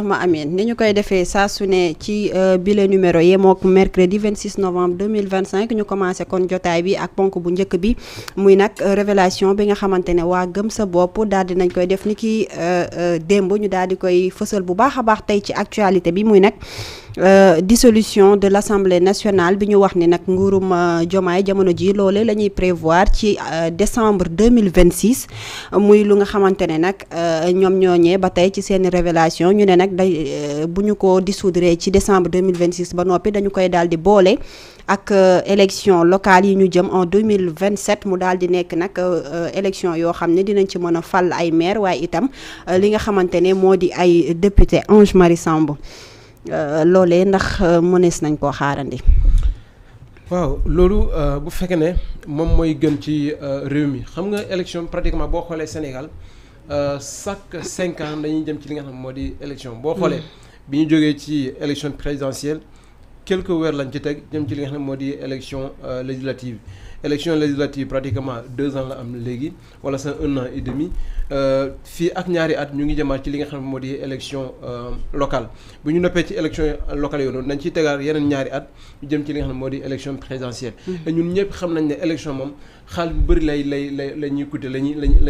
ma ameen ni ñu koy defee saa su ne ci bile numéro yemook mercredi 26 novembre 2025 ñu commencé kon jotaay bi ak ponk bu njëkk bi muy nag révélation bi nga xamante ne waa gëm sa bopp daal di nañ koy def ni ki démb ñu daal di koy fësal bu baax a baax tey ci actualité bi muy nag dissolution de l'Assemblée nationale bi ñu wax ni nag nguurum Diomaye jamono ji loole la ñuy prévoir ci décembre 2026 muy lu nga xamante ne nag ñoom ñooñee ba tey ci seen révélation ñu ne nag day bu ñu ko dissoudre ci décembre 2026 ba noppi dañu koy daal di boole ak élection locale yi ñu jëm en 2027 mu daal di nekk nag élection yoo xam ne dinañ ci mën a fal ay maire waaye itam li nga xamante ne moo di ay député Ange Marie Samb loolee ndax mënees nañ koo xaarandi. waaw loolu bu fekkee ne moom mooy gën ci réew mi xam nga élection pratiquement boo xoolee Sénégal chaque 5 ans dañuy jëm ci li nga xam moo di élection boo xoolee bi ñu jógee ci élection présidentielle quelques weer lañ ci teg jëm ci li nga xam moo di élection législative pratiquement 2 ans la am léegi wala sax 1 an et demi fii ak ñaari at ñu ngi jëmaat ci li nga xam moo di élection locale bu ñu noppee ci élection locale yooyu noonu dañ ciy tegaat yeneen ñaari at ñu jëm ci li nga xam moo di élection présidentielle et ñun ñëpp xam nañ ne élection moom xaalis bu bëri la ñuy coûter la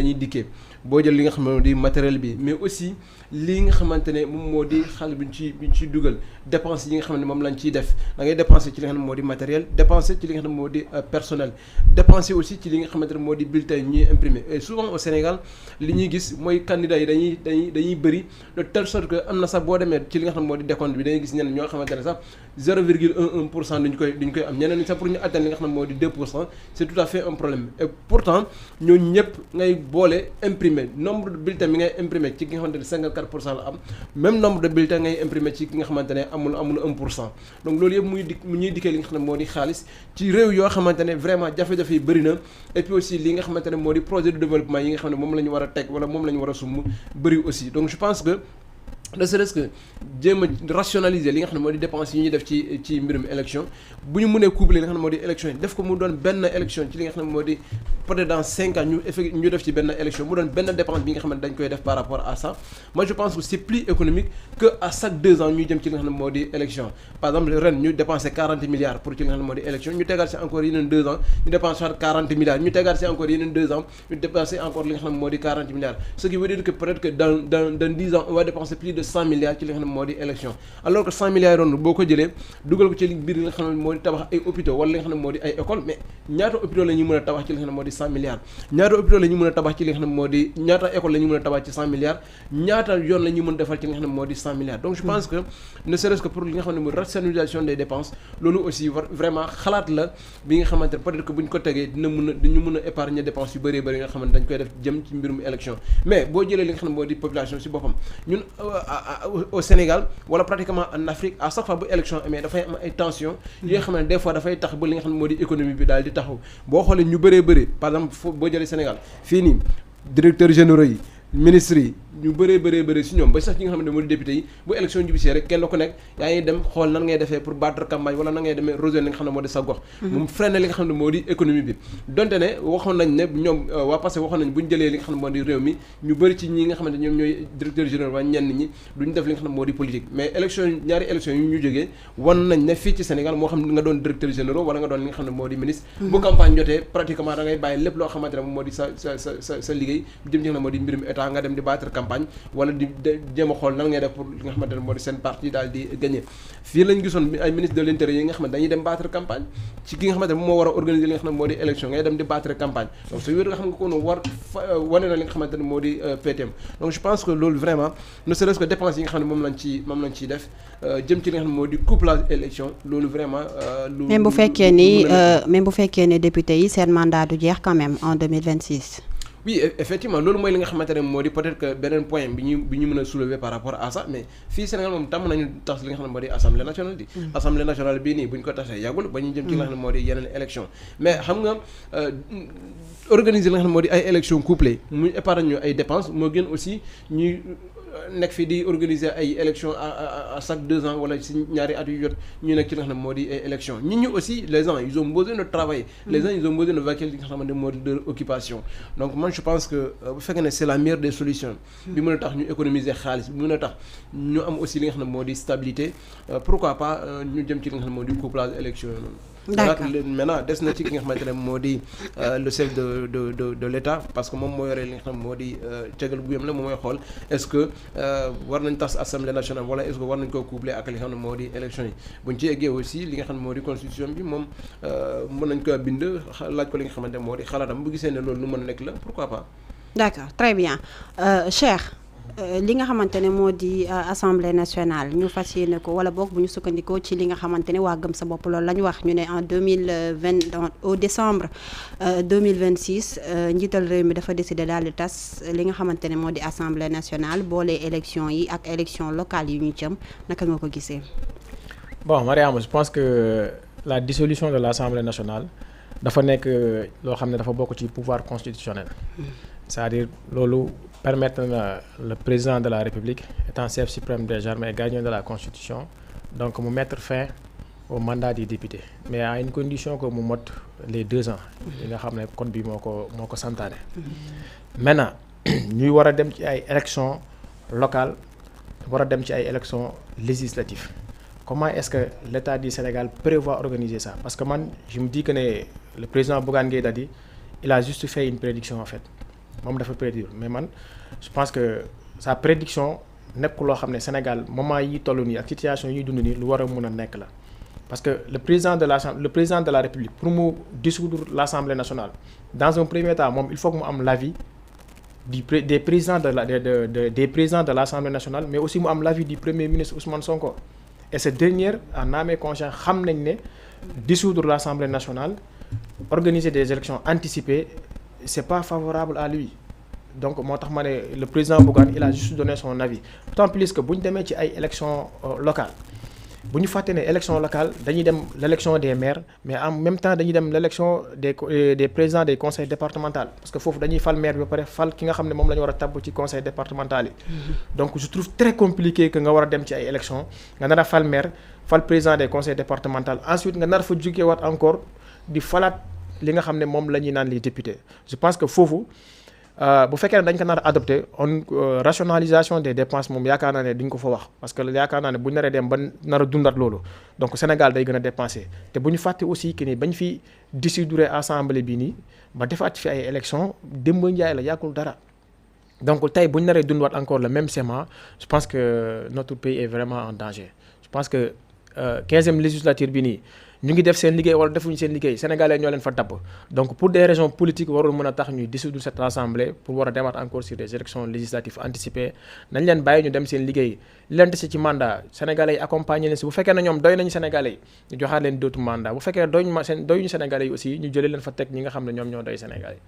ñuy dikkee boo jël li nga xam ne moo di matériel bi mais aussi lii nga xamante ne moom moo di xaalis bi ñu ciy dugal dépense yi nga xam ne moom lañ ciy def da ngay dépenser ci li nga xam ne moo di matériel dépenser ci li nga xam ne moo di personnel dépenser aussi ci li nga xamante ne moo di bulletin ñuy imprimer et souvent au Sénégal li ñuy gis mooy candidats yi dañuy bëri de telle sorte que am na sax boo demee ci li nga xam ne moo di décompte bi dañuy gis ñeneen ñoo xamante ne sax 0,11% duñ koy am ñeneen ñi sax pour ñu atteindre li nga xam ne moo di 2% c'est tout à fait un problème et pourtant ñooñu ñëpp ngay boole imprimer nombre de bulletins bi ngay imprimer ci ki nga xamante ne 54% la am même nombre de bulletins ngay imprimer ci ki nga xamante ne amul 1%. donc loolu yëpp mu ñuy dikkee li nga xam ne moo di xaalis ci réew yoo xamante ne vraiment jafe-jafe yi bëri na et puis aussi li nga xamante ne moo di projet de développement yi nga xam ne moom la ñu war a teg wala moom la ñu war a sumb bëri aussi donc je pense que ne serait-ce que jéem a rationaliser li nga xam ne moo di dépenses yi ñuy def ci mbirum élection bu ñu mënee coupler li nga xam ne moo di élection yi def ko mu doon benn élection ci li nga xam ne moo di peut-être dans 5 ans ñu def ci benn élection mu doon benn dépense bi nga xam ne dañ koy def par rapport à ça moi je pense que c'est plus économique que à chaque 2 ans ñu jëm ci li nga xam ne moo di élection par exemple ren ñu dépensé 40 milliards pour ci li nga xam ne moo di élection ñu tegaat si encore yeneen 2 ans ñu dépensé 40 milliards ñu tegaat si encore yeneen 2 ans ñu dépensé encore li nga xam ne moo di 40 milliards ce qui veut dire que peut-être que dans 10 ans on va dépenser plus de 100 milliards ci li nga xam ne moo di élection alors que 100 milliards yoon boo ko jëlee dugal ko ci biir li nga xam ne moo di tabax ay hôpitaux wala li nga xam ne moo di ay école mais ñaata hôpitaux la ñuy mën a tabax ci li nga xam ne moo di 100 milliards ñaata hôpitaux la ñuy mën a tabax ci li nga xam ne moo di ñaata école la ñuy mën a tabax ci 100 milliards ñaata yoon la ñuy mën a defal ci li nga xam ne moo di 100 milliards donc je pense que ne serait-ce que pour li nga xam ne mooy rationalisation des dépenses loolu aussi vraiment xalaat la bi nga xamante ne peut-être que bu ñu ko tegee dañu mën a épargner dépenses yu bëree bëri yi nga xamante dañ koy def jëm ci mbirum élection mais boo jëlee li nga xam ne moo di population si boppam ñun au Sénégal wala pratiquement en Afrique à chaque fois bu élection amee dafay am ay tensions yi nga xam ne des fois dafay tax ba li nga xam ne moo di économie bi daal di taxaw boo xoolee ñu bëree bëri par exemple boo jëlee Sénégal fii nii directeurs généraux yi ministres yi ñu bëree si ñoom ba sax ñi nga xam ne moo di député yi bu élection jubisee rek kenn ku nekk yaa ngi dem xool nan ngay defee pour battre campagne wala nan ngay demee rejoindre li nga xam ne moo di sa gox moom freiner li nga xam ne moo di économie bi donte ne waxoon nañ ne ñoom waa passé waxoon nañ bu ñu jëlee li nga xam ne moo di réew mi ñu bëri ci ñi nga xamante ñoom ñooy directeur général waa ñenn ñi duñu def li nga xam ne moo di politique mais ñaari élection yu ñu jógee wan nañ ne fii ci Sénégal moo xam nga doon directeur général wala nga doon li nga xam ne moo di ministre bu campagne jotee pratiquement da ngay bàyyi lépp loo xamante ne moo di sa liggéey jëm ci nga xam ne moo di mbirum état nga dem di battre campagne wala di jéem a xool nan ngay def pour li nga xamante ne moo di seen parti daal di gagner fii lañ gisoon ay ministre de l'intérieur yi nga xamante dañuy dem battre campagne ci ki nga xamante ne moo war a organiser li nga xam ne moo di élection ngay dem di battre campagne donc su wér nga xam nga ko wane na li nga xamante ne moo di PTM donc je pense que loolu vraiment ne serait-ce que dépenses yi nga xam ne moom lañ ciy def jëm ci li nga xam ne moo di couplage élection loolu vraiment lu même bu fekkee ne député yi seen mandat du jeex quand même en 2026 oui effectivement loolu mooy li nga xamante ne moo di peut-être que beneen point bi ñu mën a soulever par rapport à ça mais fii Sénégal moom tàmm nañu tas li nga xam ne moo di assemblée nationale di assemblée nationale bii nii bu ñu ko tasee yàggul ba ñu jëm ci li nga xam ne moo di yeneen élection mais xam nga organiser li nga xam ne moo di ay élection couplées muy épargne ñu ay dépenses moo gën aussi ñuy nekk fi di organiser ay élections à chaque 2 ans wala si ñaari at yu jot ñu nekk ci li nga xam ne moo di ay élections nit ñi aussi les gens ils ont besoin de travailler les gens ils ont besoin de vaquer li nga xam ne moo di de occupation donc man je pense que bu fekkee ne c'est la meilleure des solutions bi mën a tax ñu économiser xaalis bi mën a tax ñu am aussi li nga xam ne moo di stabilité pourquoi pas ñu jëm ci li nga xam ne moo di couplage élection yi noonu. D'accord. Maintenant des na ci ki nga xamante ne moo di le chef de l'État parce que moom moo yore li nga xam moo di tegal bu yem la moom mooy xool est-ce que war nañ tas assemblée nationale wala est-ce que war nañ koo coupler ak li nga xam ne moo di élection yi buñ ci eggee aussi li nga xam ne moo di constitution bi moom mën nañ ko bind laaj ko li nga xamante ne moo di xalaatam bu gisee ne loolu lu mën a nekk la pourquoi pas. D'accord, très bien. Cheikh, li nga xamante ne moo di assemblée nationale ñu fas yéene ko wala boog bu ñu sukkandikoo ci li nga xamante ne waa Gëm sa bopp loolu la ñu wax ñu ne en 2020 au décembre 2026 njiital réew mi dafa décider daal di tas li nga xamante ne moo di assemblée nationale boole élection yi ak élection locale yi ñu jëm naka nga ko gisee. Bon Mariama, je pense que la dissolution de l'Assemblée nationale dafa nekk loo xam ne dafa bokk ci pouvoir constitutionnel. C'est-à-dire loolu permettre na le président de la République étant chef suprême des armées et gardien de la Constitution donc mu mettre fin au mandat des députés mais à une condition que mu mot les 2 ans yi nga xam ne code bi moo ko santaane. Maintenant ñuy war a dem ci ay élections locales war a dem ci ay élections législatives comment est-ce que l'État du Sénégal prévoit organiser ça parce que man je me dis que ne le président Bougane Gueye Dany il a juste fait une prédiction en fait. moom dafa prédire mais man je pense que sa prédiction nekk loo xam ne Sénégal moment yi toll nii ak situation yi dund nii lu war a mën a nekk la parce que le président de la République pour mu dissoudre l'Assemblée nationale dans un premier temps moom il faut que mu am l'avis des présidents des présidents de l'Assemblée nationale mais aussi mu am l'avis du premier ministre Ousmane Sonko et ce dernier en âme et conscience xam nañ ne dissoudre l'Assemblée nationale organiser des élections anticipées c'est pas favorable à lui donc moo tax ma ne le président Bougane il a juste donné son avis d'autant plus que bu ñu demee ci ay élections locales bu ñu fàtte ne élection locale dañuy dem l'élection des maires mais en même temps dañuy dem l'élection des présidents des conseils départementaux parce que foofu dañuy fal maire bi ba pare fal ki nga xam ne moom la ñu war a tabb ci conseil départemental yi donc je trouve très compliqué que nga war a dem ci ay élections nga nar a fal maire fal président des conseils départementaux ensuite nga nar fa jóge waat encore di falaat li nga xam ne moom la ñuy naan les députés je pense que foofu bu fekkee ne dañ ko nar a adopté rationalisation des dépenses moom yaakaar naa ne duñ ko fa wax parce que yaakaar naa ne bu ñu naree dem ba nar a dundat loolu donc Sénégal day gën a dépenser te bu ñu fàtte aussi que ni bañ fi dissoudre assemblée bi nii ba defaat fi ay élections Demba Ndiaye la yàggul dara donc tey bu ñu naree dundaat encore le même schéma je pense que notre pays est vraiment en danger je pense que 15e législature bi nii ñu ngi def seen liggéey wala defuñu seen liggéey sénégalais ñoo leen fa tabb donc pour des raisons politiques warul mën a tax ñuy dissoudre cette assemblée pour war a demaat encore sur des élections législatives anticipées nañ leen bàyyi ñu dem seen liggéey li leen dese ci mandat sénégalais yi accompagner leen si bu fekkee ne ñoom doy nañu sénégalais yi ñu joxaat leen d'autres mandats bu fekkee doyuñu sénégalais yi aussi ñu jëlee leen fa teg ñi nga xam ne ñoom ñoo doy sénégalais yi.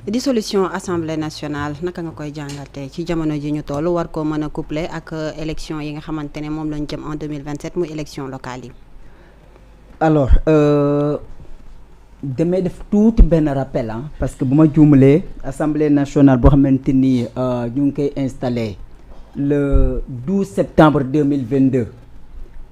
Dissolution assemblée nationale naka nga koy jàngatee ci jamono ji ñu toll war koo mën a coupler ak élection yi nga xamante ne moom lañ jëm en 2027 muy élection locale yi. alors damay def tuuti benn rappel parce que bu ma juumalee assemblée nationale boo xamante ni ñu ngi koy installé le 12 septembre 2022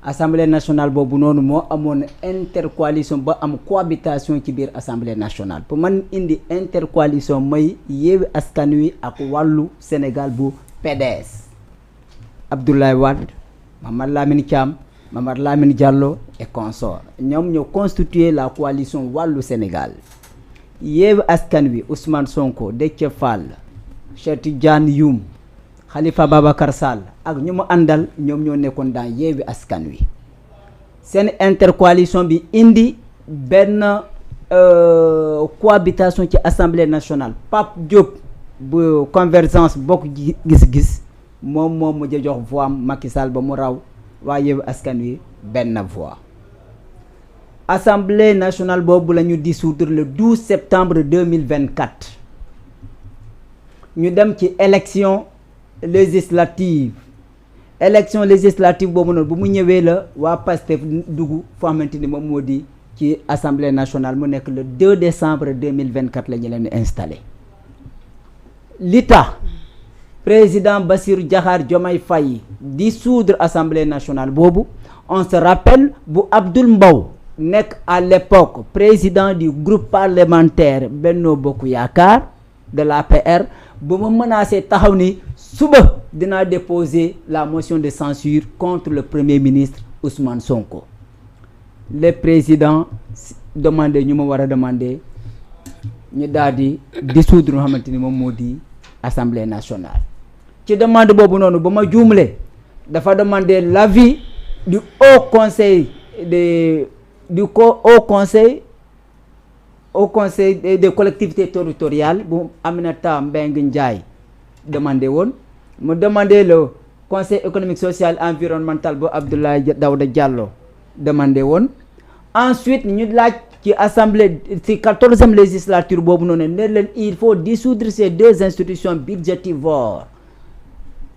assemblée nationale boobu noonu moo amoon intercoalition ba am cohabitation ci biir assemblée nationale pour man indi intercoalition mooy Yewwi Askan Wi ak wàllu Sénégal bu PDS Abdoulaye Wade Mamadou Lamine Thiam Mamadou Lamine Diallo et consorts ñoom ñoo constitué la coalition wàllu Sénégal Yewwi Askan Wi Ousmane Sonko Déthié Fall Cheikh Tidiane Youm Khalifa Babacar Sall ak ñu mu àndal ñoom ñoo nekkoon dans Yewwi Askan Wi seen intercoalition bi indi benn cohabitation ci assemblée nationale Pape Diop bu convergence bokk gis-gis moom mujj jox voix am Macky Sall ba mu raw waa Yewwi Askan Wi benn voix. assemblée nationale boobu la ñu dissoudre le 12 septembre 2024 ñu dem ci élection législative boobu noonu bu mu ñëwee la waa Pastef dugg foo xamante ni moom moo di ci assemblée nationale mu nekk le 2 décembre 2024 la ñu leen installé li tax président Bassirou Diakhar Diomaye Faye dissoudre assemblée nationale boobu on se rappelle bu Abdoul Mbow nekk à l'époque président du groupe parlementaire Benno Bokk Yaakaar de l'APR bu ma menacé taxaw ni suba dinaa déposer la motion de censure contre le premier ministre Ousmane Sonko le président demandé ñu ma war a demander ñu daal di dissoudre nga xamante ni moom moo di assemblée nationale ci demande boobu noonu ba ma juumle dafa demander l'avis du haut conseil des collectivités territoriales bu Aminata Mbengue Ndiaye demandé woon mu demandé le conseil économique social environnemental bu Abdoulaye Daouda Diallo demandé woon ensuite ñu laaj ci assemblée ci 14e législature boobu noonu ne leen il faut dissoudre ces deux institutions budgétivores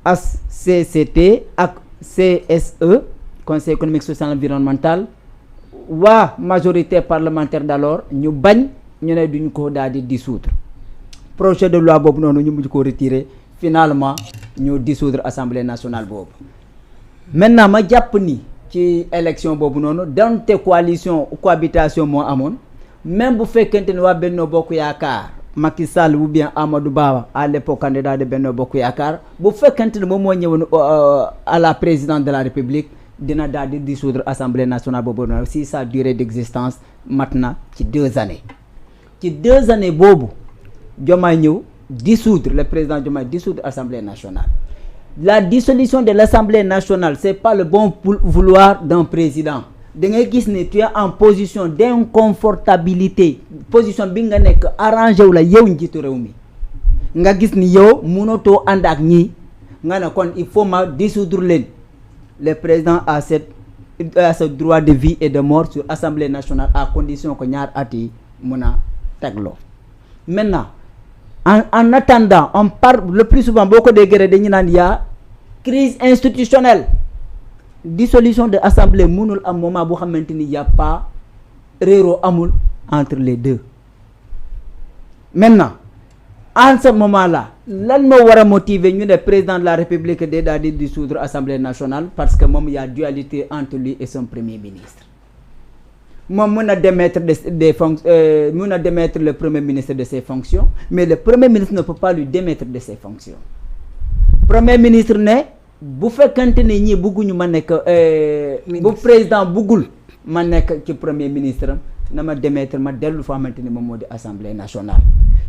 HCCT ak CSE conseil économique social environnemental waa majorité parlementaire d'alors ñu bañ ñu ne duñ ko daal di dissoudre projet de loi boobu noonu ñu mujj ko retirer finalement ñu dissoudre assemblée nationale boobu maintenant ma jàpp ni ci élection boobu noonu donte cohabitation moo amoon même bu fekkente ne waa Benno Bokk Yaakaar Macky Sall ou bien Amadou Ba à l'époque candidat de Benno Bokk Yaakaar bu fekkente ne moom moo ñëwoon à la présidence de la République dina daal di dissoudre assemblée nationale boobu noonu si sa durée d'existence mat na ci 2 années ci 2 années boobu Diomaye ñëw dissoudre le président Diomaye dissoudre assemblée nationale. La dissolution de l'Assemblée nationale c'est pas le bon vouloir d'un président da ngay gis ne tu es en position d'inconfortabilité position bi nga nekk arrangé wu la yow njiitu réew mi nga gis ni yow mënatoo ànd ak ñii nga ne kon il faut ma dissoudre leen le président a ce droit de vie et de mort sur Assemblée nationale à condition que ñaar at yi mën a tegloo. Maintenant en attendant on parle le plus souvent boo ko déggee dañu naan yaa crise institutionnelle dissolution de assemblée mënul am moment boo xamante ni y a pas réeroo amul entre les deux. Maintenant en ce moment là lan moo war a motiver ñu ne président de la république de daal di dissoudre assemblée nationale parce que moom y a dualité entre lui et son premier ministre. Moom mën a démettre des fonctions mën a démettre le premier ministre de ses fonctions mais le premier ministre ne peut pas lui démettre de ses fonctions. Premier ministre ne bu fekkante ne ñii bëgguñu ma nekk bu président bëggul ma nekk ci premier ministre na ma démettre ma dellu fa xamante ni moom moo di assemblée nationale.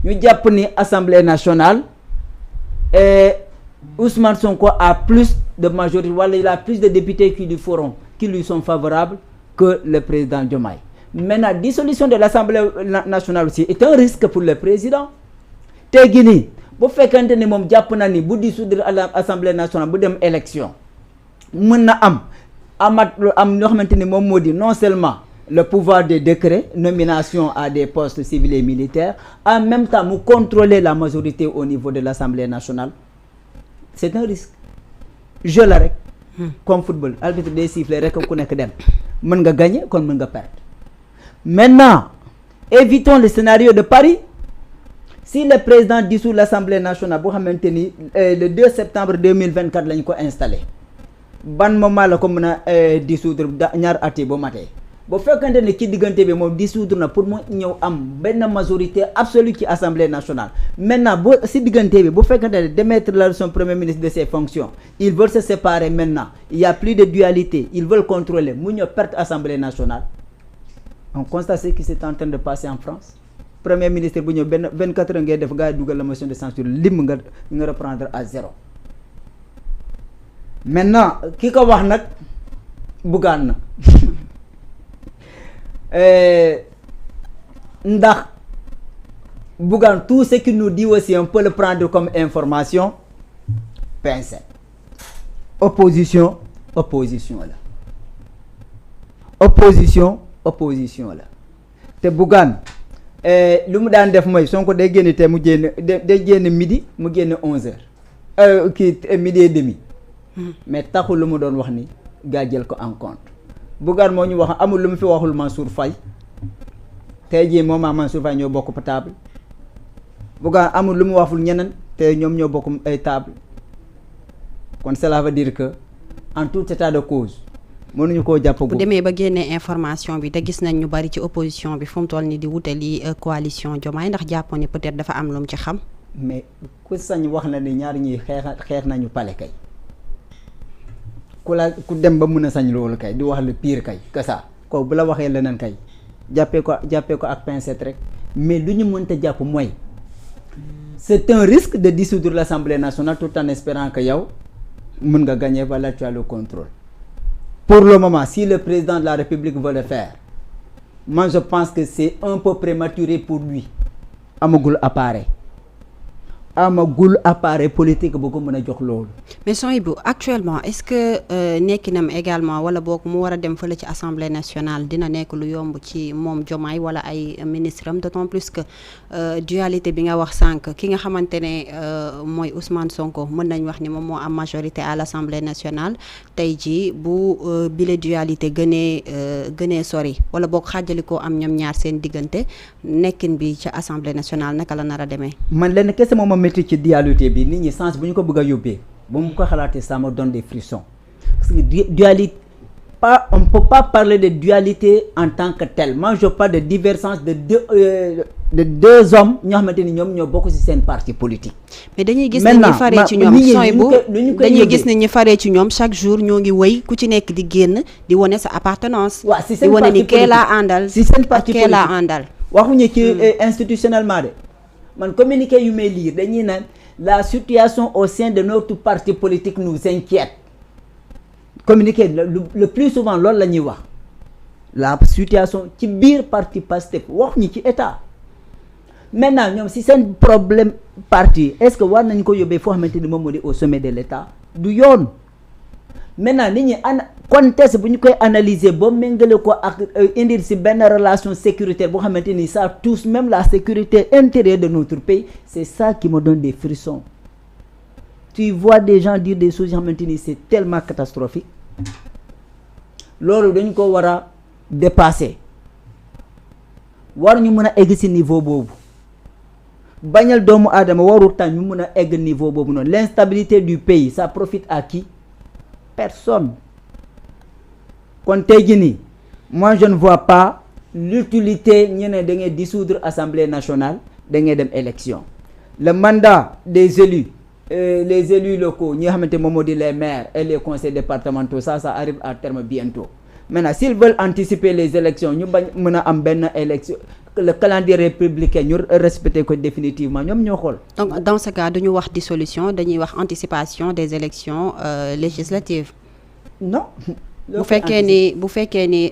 ñu jàpp ni assemblée nationale Ousmane Sonko a plus de majorité wala il a plus de députés qui lui sont favorables que le président Diomaye. Maintenant dissolution de l'Assemblée nationale aussi est un risque pour le président. tey gi nii bu fekkante ni moom jàpp na ni bu dissoudre l'Assemblée nationale bu dem élection mën na am ñoo xamante ni moom moo di non seulement le pouvoir des décrets nomination à des postes civils et militaires en même temps mu contrôler la majorité au niveau de l'Assemblée nationale c'est un risque jeu la rek comme football arbitre day siffler rek ku nekk dem mën nga gagner kon mën nga perdre. Maintenant évitons le scénario de Paris. Si le président dissout l'Assemblée nationale boo xamante ni le 2 septembre 2024 lañ ko installé ban moment la ko mën a dissoudre ñaar at yi ba matee bu fekkante ne ci diggante bi moom dissoudre na pour mu ñëw am benn majorité absolue ci Assemblée nationale. Maintenant bu si diggante bi bu fekkante ne démettre la son premier ministre de ses fonctions ils veulent se séparer maintenant il y a plus de dualité ils veulent contrôler mu ñëw perte Assemblée nationale. On constate ce qui s'est en train de passer en France. Premier ministre bu ñëw 24 heures ngay def gaa yi dugal la motion de censure lim nga reprendre à 0. Maintenant ki ko wax nag Bougane na ndax Bougane tout ce qu'il nous dit aussi on peut le prendre comme information pincette. Opposition la te Bougane lu mu daan def mooy Sonko day génn te mu génn midi mu génn 11h midi et demi mais taxul lu mu doon wax ni gaa jël ko en compte Bougane moo ñu wax amul lu mu fi waxul Mansour Faye tey jii moom ak Mansour Faye ñoo bokk table Bougane amul lu mu waxul ñeneen te ñoom ñoo bokk ay table kon cela veut dire que en tout état de cause mënuñu koo jàppagum. bu demee ba génnee information bi te gis nañ ñu bari ci opposition bi fu mu toll ni di wutali coalition Diomaye ndax jàppoon ni peut-être dafa am lu mu ci xam. mais ku sañ wax na ni ñaar ñuy xeex nañu pale kay ku dem ba mën a sañ loolu kay di wax le pire kay que ça ko bu la waxee leneen kay jàppee ko ak pincette rek mais lu ñu mënta jàpp mooy c'est un risque de dissoudre l'Assemblée nationale tout en espérant que yow mën nga gagner wala tu as le contrôle. Pour le moment, si le président de la République veut le faire, moi je pense que c'est un peu prématuré pour lui. Amagul appareil politique bu ko mën a jox loolu. mais Souhaïbou actuellement est-ce que nekkinam également wala boog mu war a dem fële ci assemblée nationale dina nekk lu yomb ci moom Diomaye wala ay ministre am d'autant plus que dualité bi nga wax sànq ki nga xamante ne mooy Ousmane Sonko mën nañ wax ni moom moo am majorité à l'assemblée nationale tey jii bu bile dualité gënee sori wala boog xaajalikoo am ñoom ñaar seen diggante nekkin bi ci assemblée nationale naka la nar a demee. man lenn kese moom métti ci dualité bi nit ñi sens bu ñu ko bëgg a yóbbee ba mu ko xalaatee ça me donne des frissons parce que dualité on ne peut pas parler de dualité en tant que tel. Moi je parle de divergence de deux hommes ñoo xamante ni ñoom ñoo bokk ci seen parti politique. mais dañuy gis ni ñi faree ci ñoom Souhaïbou dañuy gis ni ñi faree ci ñoom chaque jour ñoo ngi wëy ku ci nekk di génn di wane sa appartenance. waaw ci di seen wane parti ni kee laa àndal ci seen parti kee laa àndal. waxuñu ci institutionnellement de man communiqué yu may lire dañuy naan la situation au sein de notre parti politique nous inquiète. Communiqué le plus souvent loolu la ñuy wax la situation ci biir parti Pastef wax ñi ci état maintenant ñoom si seen problème parti est-ce que war nañ ko yóbbee foo xamante ni moom moo di au sommet de l'état du yoon maintenant nit ñi contexte bu ñu koy analyser boo méngale ko ak indi si benn relation sécuritaire boo xamante ni ça touche même la sécurité intérieure de notre pays c'est ça qui me donne des frissons. Tu vois des gens dire des choses yoo xamante ni c'est tellement catastrophique loolu dañ ko war a dépasser war ñu mën a egg ci niveau boobu bañal doomu aadama warul tax ñu mën a egg niveau boobu noonu l'instabilité du pays ça profite à qui? Personne. kon tey jii nii moi je ne vois pas l'utilité ñu ne da ngay dissoudre Assemblée nationale da ngay dem élection le mandat des élus les élus locaux ñi nga xamante moom moo di les maires et les conseils départementaux ça arrive à terme bientôt maintenant s'ils veulent anticiper les élections ñu bañ mën a am benn élection le calendrier républicain ñu respecter ko définitivement ñoom ñoo xool. donc dans ce cas duñu wax dissolution dañuy wax anticipation des élections législatives. non. bu fekkee ni